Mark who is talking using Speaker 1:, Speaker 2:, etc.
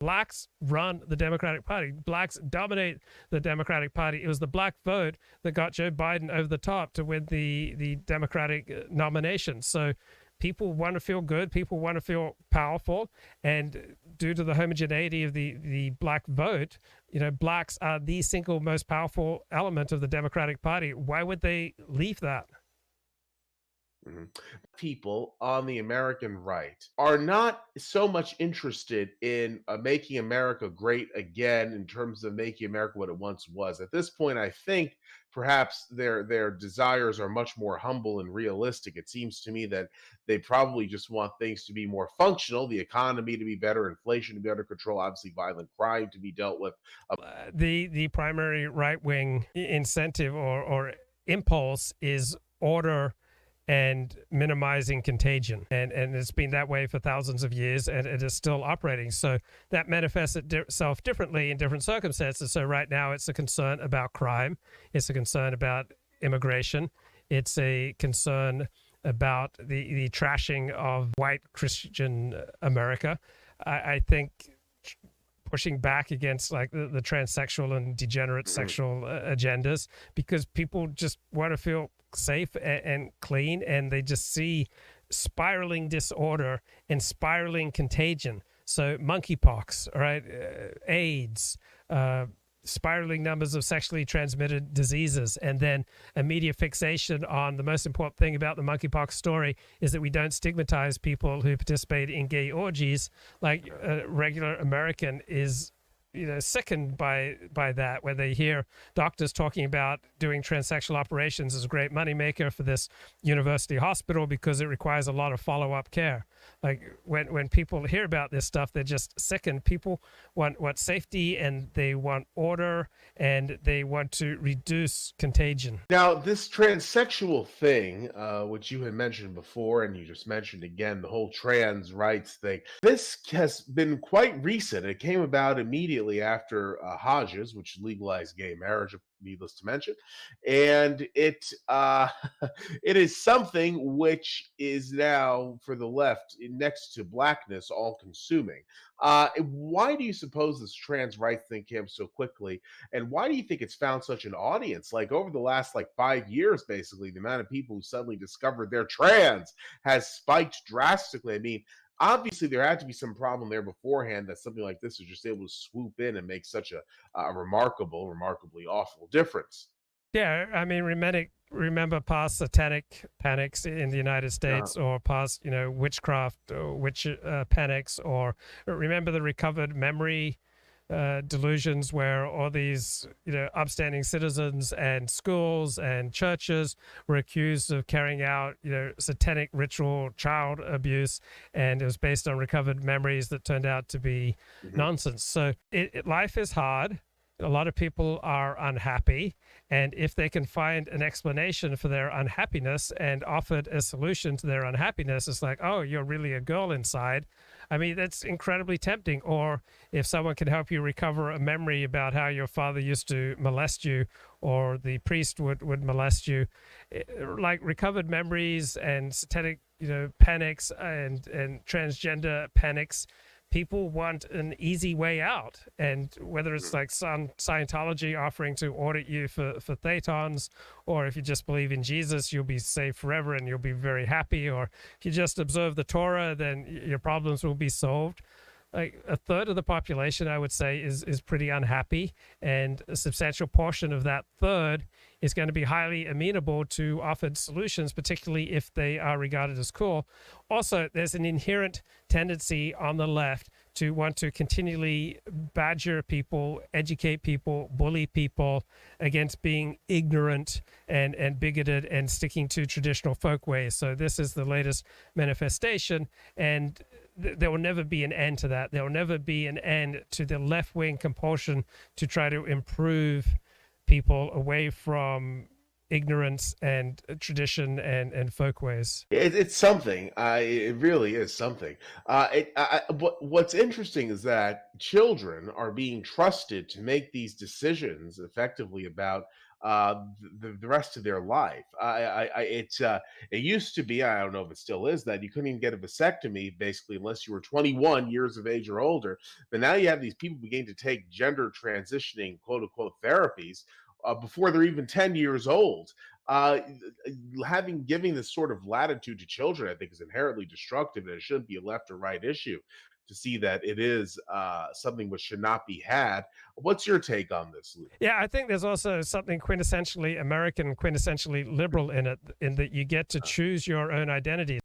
Speaker 1: Blacks run the Democratic Party. Blacks dominate the Democratic Party. It was the black vote that got Joe Biden over the top to win the Democratic nomination. So people want to feel good. People want to feel powerful. And due to the homogeneity of the black vote, blacks are the single most powerful element of the Democratic Party. Why would they leave that?
Speaker 2: Mhm. People on the American right are not so much interested in making America great again in terms of making America what it once was. At this point, I think perhaps their desires are much more humble and realistic. It seems to me that they probably just want things to be more functional, the economy to be better, inflation to be under control, obviously violent crime to be dealt with.
Speaker 1: The primary right wing incentive or impulse is order and minimizing contagion. And it's been that way for thousands of years, and it is still operating. So that manifests itself differently in different circumstances. So right now it's a concern about crime. It's a concern about immigration. It's a concern about the trashing of white Christian America. I think pushing back against like the transsexual and degenerate sexual agendas, because people just want to feel safe and clean, and they just see spiraling disorder and spiraling contagion. So monkeypox, all right, AIDS, spiraling numbers of sexually transmitted diseases, and then a media fixation on the most important thing about the monkeypox story is that we don't stigmatize people who participate in gay orgies. Like a regular American is sickened by that, where they hear doctors talking about doing transsexual operations as a great moneymaker for this university hospital because it requires a lot of follow-up care. Like when people hear about this stuff, they're just sickened. People want safety, and they want order, and they want to reduce contagion.
Speaker 2: Now, this transsexual thing, which you had mentioned before, and you just mentioned again, the whole trans rights thing, this has been quite recent. It came about immediately after Hodges, which legalized gay marriage, needless to mention, and it is something which is now for the left, next to blackness, all consuming. Why do you suppose this trans rights thing came so quickly? And why do you think it's found such an audience? Like over the last 5 years, basically, the amount of people who suddenly discovered they're trans has spiked drastically. I mean, obviously there had to be some problem there beforehand that something like this was just able to swoop in and make such a remarkably awful difference.
Speaker 1: Yeah, I mean, remember past satanic panics in the United
Speaker 2: Uh,
Speaker 1: States, or past, witchcraft or witch panics, or remember the recovered memory delusions where all these, upstanding citizens and schools and churches were accused of carrying out, satanic ritual child abuse, and it was based on recovered memories that turned out to be
Speaker 2: mhm.
Speaker 1: nonsense. So life is hard. A lot of people are unhappy, and if they can find an explanation for their unhappiness and offered a solution to their unhappiness, it's like, oh, you're really a girl inside. I mean, that's incredibly tempting. Or if someone can help you recover a memory about how your father used to molest you, or the priest would molest you, like recovered memories and satanic, panics and transgender panics, people want an easy way out. And whether it's like some Scientology offering to audit you for thetans, or if you just believe in Jesus, you'll be saved forever and you'll be very happy, or if you just observe the Torah, then your problems will be solved. Like a third of the population, I would say, is pretty unhappy, and a substantial portion of that third is going to be highly amenable to offered solutions, particularly if they are regarded as cool. Also, there's an inherent tendency on the left to want to continually badger people, educate people, bully people against being ignorant and bigoted and sticking to traditional folk ways. So this is the latest manifestation, and there will never be an end to that. There will never be an end to the left-wing compulsion to try to improve people away from ignorance and tradition and folk ways.
Speaker 2: It's something. It really is something. What's interesting is that children are being trusted to make these decisions effectively about the rest of their life. It used to be, I don't know if it still is, that you couldn't even get a vasectomy basically unless you were 21 years of age or older. But now you have these people beginning to take gender transitioning quote unquote therapies before they're even 10 years old. Uh, Having giving this sort of latitude to children, I think, is inherently destructive, and it shouldn't be a left or right issue to see that it is something which should not be had. What's your take on this, Lou?
Speaker 1: Yeah, I think there's also something quintessentially American, quintessentially liberal in it, in that you get to choose your own identity.